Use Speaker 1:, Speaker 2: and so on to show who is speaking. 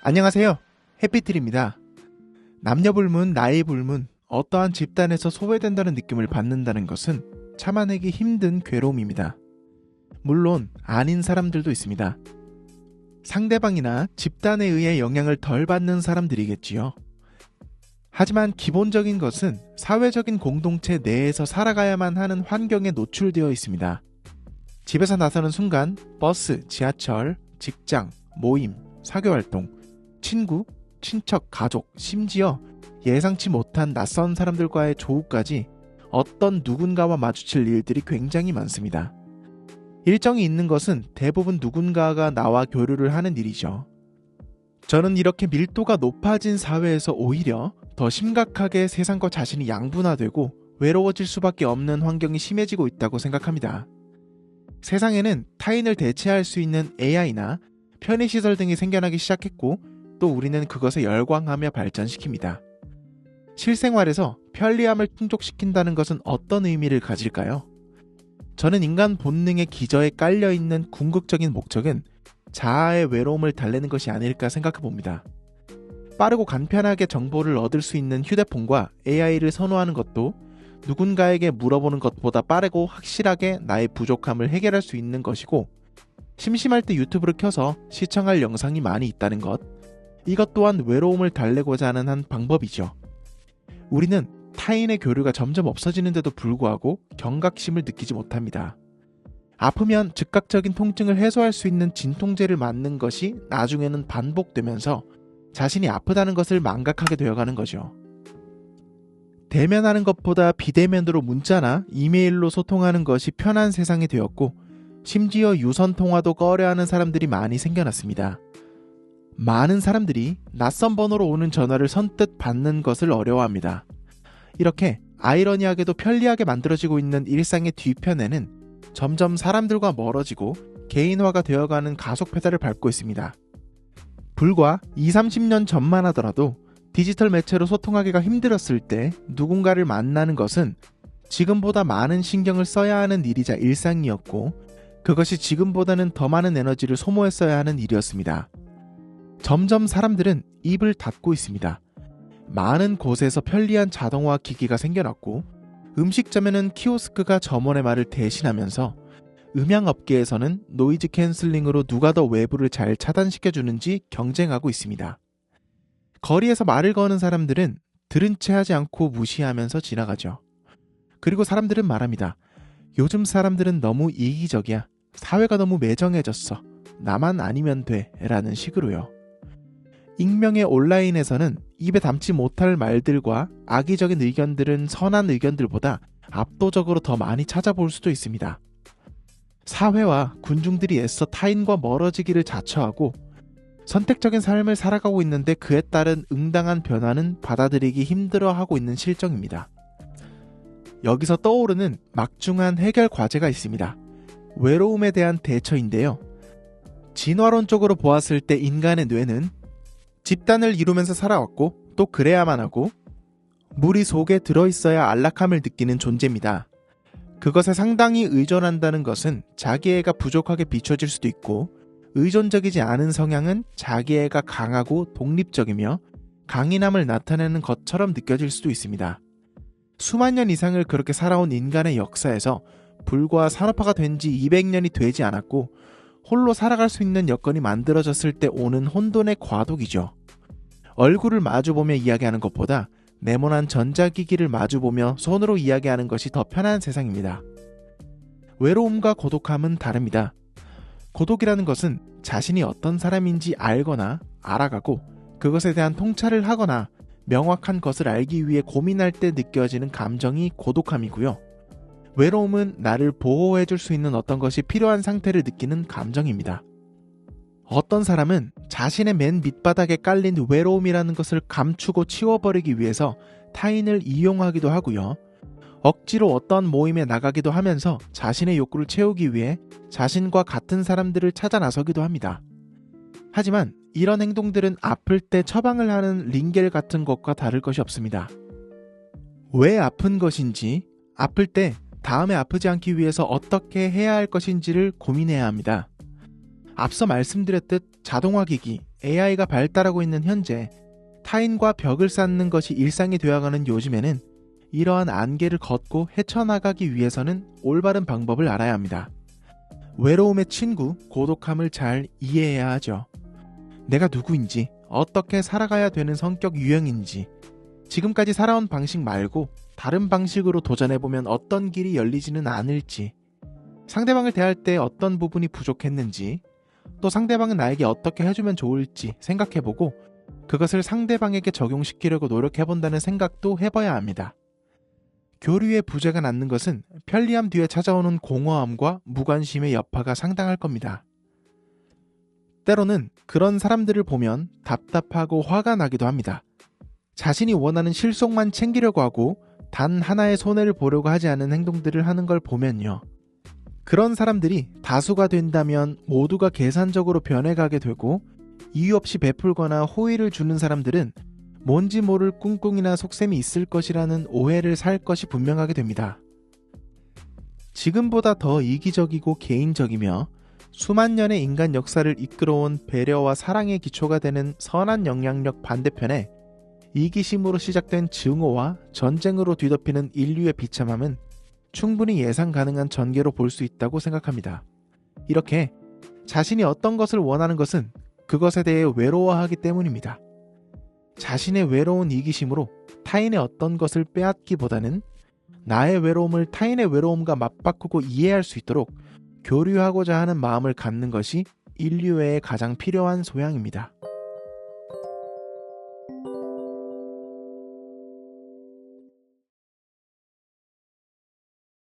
Speaker 1: 안녕하세요. 해피트리입니다. 남녀불문, 나이불문, 어떠한 집단에서 소외된다는 느낌을 받는다는 것은 참아내기 힘든 괴로움입니다. 물론 아닌 사람들도 있습니다. 상대방이나 집단에 의해 영향을 덜 받는 사람들이겠지요. 하지만 기본적인 것은 사회적인 공동체 내에서 살아가야만 하는 환경에 노출되어 있습니다. 집에서 나서는 순간 버스, 지하철, 직장, 모임, 사교활동, 친구, 친척, 가족, 심지어 예상치 못한 낯선 사람들과의 조우까지 어떤 누군가와 마주칠 일들이 굉장히 많습니다. 일정이 있는 것은 대부분 누군가가 나와 교류를 하는 일이죠. 저는 이렇게 밀도가 높아진 사회에서 오히려 더 심각하게 세상과 자신이 양분화되고 외로워질 수밖에 없는 환경이 심해지고 있다고 생각합니다. 세상에는 타인을 대체할 수 있는 AI나 편의시설 등이 생겨나기 시작했고 또 우리는 그것에 열광하며 발전시킵니다. 실생활에서 편리함을 충족시킨다는 것은 어떤 의미를 가질까요? 저는 인간 본능의 기저에 깔려있는 궁극적인 목적은 자아의 외로움을 달래는 것이 아닐까 생각해 봅니다. 빠르고 간편하게 정보를 얻을 수 있는 휴대폰과 AI를 선호하는 것도 누군가에게 물어보는 것보다 빠르고 확실하게 나의 부족함을 해결할 수 있는 것이고, 심심할 때 유튜브를 켜서 시청할 영상이 많이 있다는 것, 이것 또한 외로움을 달래고자 하는 한 방법이죠. 우리는 타인의 교류가 점점 없어지는데도 불구하고 경각심을 느끼지 못합니다. 아프면 즉각적인 통증을 해소할 수 있는 진통제를 맞는 것이 나중에는 반복되면서 자신이 아프다는 것을 망각하게 되어가는 거죠. 대면하는 것보다 비대면으로 문자나 이메일로 소통하는 것이 편한 세상이 되었고, 심지어 유선통화도 꺼려하는 사람들이 많이 생겨났습니다. 많은 사람들이 낯선 번호로 오는 전화를 선뜻 받는 것을 어려워합니다. 이렇게 아이러니하게도 편리하게 만들어지고 있는 일상의 뒤편에는 점점 사람들과 멀어지고 개인화가 되어가는 가속 페달을 밟고 있습니다. 불과 20-30년 전만 하더라도 디지털 매체로 소통하기가 힘들었을 때 누군가를 만나는 것은 지금보다 많은 신경을 써야 하는 일이자 일상이었고, 그것이 지금보다는 더 많은 에너지를 소모했어야 하는 일이었습니다. 점점 사람들은 입을 닫고 있습니다. 많은 곳에서 편리한 자동화 기기가 생겨났고, 음식점에는 키오스크가 점원의 말을 대신하면서, 음향업계에서는 노이즈 캔슬링으로 누가 더 외부를 잘 차단시켜주는지 경쟁하고 있습니다. 거리에서 말을 거는 사람들은 들은 채 하지 않고 무시하면서 지나가죠. 그리고 사람들은 말합니다. 요즘 사람들은 너무 이기적이야. 사회가 너무 매정해졌어. 나만 아니면 돼. 라는 식으로요. 익명의 온라인에서는 입에 담지 못할 말들과 악의적인 의견들은 선한 의견들보다 압도적으로 더 많이 찾아볼 수도 있습니다. 사회와 군중들이 애써 타인과 멀어지기를 자처하고 선택적인 삶을 살아가고 있는데 그에 따른 응당한 변화는 받아들이기 힘들어하고 있는 실정입니다. 여기서 떠오르는 막중한 해결 과제가 있습니다. 외로움에 대한 대처인데요. 진화론적으로 보았을 때 인간의 뇌는 집단을 이루면서 살아왔고 또 그래야만 하고 무리 속에 들어있어야 안락함을 느끼는 존재입니다. 그것에 상당히 의존한다는 것은 자기애가 부족하게 비춰질 수도 있고, 의존적이지 않은 성향은 자기애가 강하고 독립적이며 강인함을 나타내는 것처럼 느껴질 수도 있습니다. 수만 년 이상을 그렇게 살아온 인간의 역사에서 불과 산업화가 된 지 200년이 되지 않았고 홀로 살아갈 수 있는 여건이 만들어졌을 때 오는 혼돈의 과도기죠. 얼굴을 마주보며 이야기하는 것보다 네모난 전자기기를 마주보며 손으로 이야기하는 것이 더 편한 세상입니다. 외로움과 고독함은 다릅니다. 고독이라는 것은 자신이 어떤 사람인지 알거나 알아가고 그것에 대한 통찰을 하거나 명확한 것을 알기 위해 고민할 때 느껴지는 감정이 고독함이고요. 외로움은 나를 보호해줄 수 있는 어떤 것이 필요한 상태를 느끼는 감정입니다. 어떤 사람은 자신의 맨 밑바닥에 깔린 외로움이라는 것을 감추고 치워버리기 위해서 타인을 이용하기도 하고요. 억지로 어떤 모임에 나가기도 하면서 자신의 욕구를 채우기 위해 자신과 같은 사람들을 찾아 나서기도 합니다. 하지만 이런 행동들은 아플 때 처방을 하는 링겔 같은 것과 다를 것이 없습니다. 왜 아픈 것인지, 아플 때 다음에 아프지 않기 위해서 어떻게 해야 할 것인지를 고민해야 합니다. 앞서 말씀드렸듯 자동화기기, AI가 발달하고 있는 현재 타인과 벽을 쌓는 것이 일상이 되어가는 요즘에는 이러한 안개를 걷고 헤쳐나가기 위해서는 올바른 방법을 알아야 합니다. 외로움의 친구, 고독함을 잘 이해해야 하죠. 내가 누구인지, 어떻게 살아가야 되는 성격 유형인지, 지금까지 살아온 방식 말고 다른 방식으로 도전해보면 어떤 길이 열리지는 않을지, 상대방을 대할 때 어떤 부분이 부족했는지, 또 상대방은 나에게 어떻게 해주면 좋을지 생각해보고 그것을 상대방에게 적용시키려고 노력해본다는 생각도 해봐야 합니다. 교류의 부재가 낳는 것은 편리함 뒤에 찾아오는 공허함과 무관심의 여파가 상당할 겁니다. 때로는 그런 사람들을 보면 답답하고 화가 나기도 합니다. 자신이 원하는 실속만 챙기려고 하고 단 하나의 손해를 보려고 하지 않은 행동들을 하는 걸 보면요. 그런 사람들이 다수가 된다면 모두가 계산적으로 변해가게 되고 이유 없이 베풀거나 호의를 주는 사람들은 뭔지 모를 꿍꿍이나 속셈이 있을 것이라는 오해를 살 것이 분명하게 됩니다. 지금보다 더 이기적이고 개인적이며 수만 년의 인간 역사를 이끌어온 배려와 사랑의 기초가 되는 선한 영향력 반대편에 이기심으로 시작된 증오와 전쟁으로 뒤덮이는 인류의 비참함은 충분히 예상 가능한 전개로 볼 수 있다고 생각합니다. 이렇게 자신이 어떤 것을 원하는 것은 그것에 대해 외로워하기 때문입니다. 자신의 외로운 이기심으로 타인의 어떤 것을 빼앗기보다는 나의 외로움을 타인의 외로움과 맞바꾸고 이해할 수 있도록 교류하고자 하는 마음을 갖는 것이 인류애에 가장 필요한 소양입니다.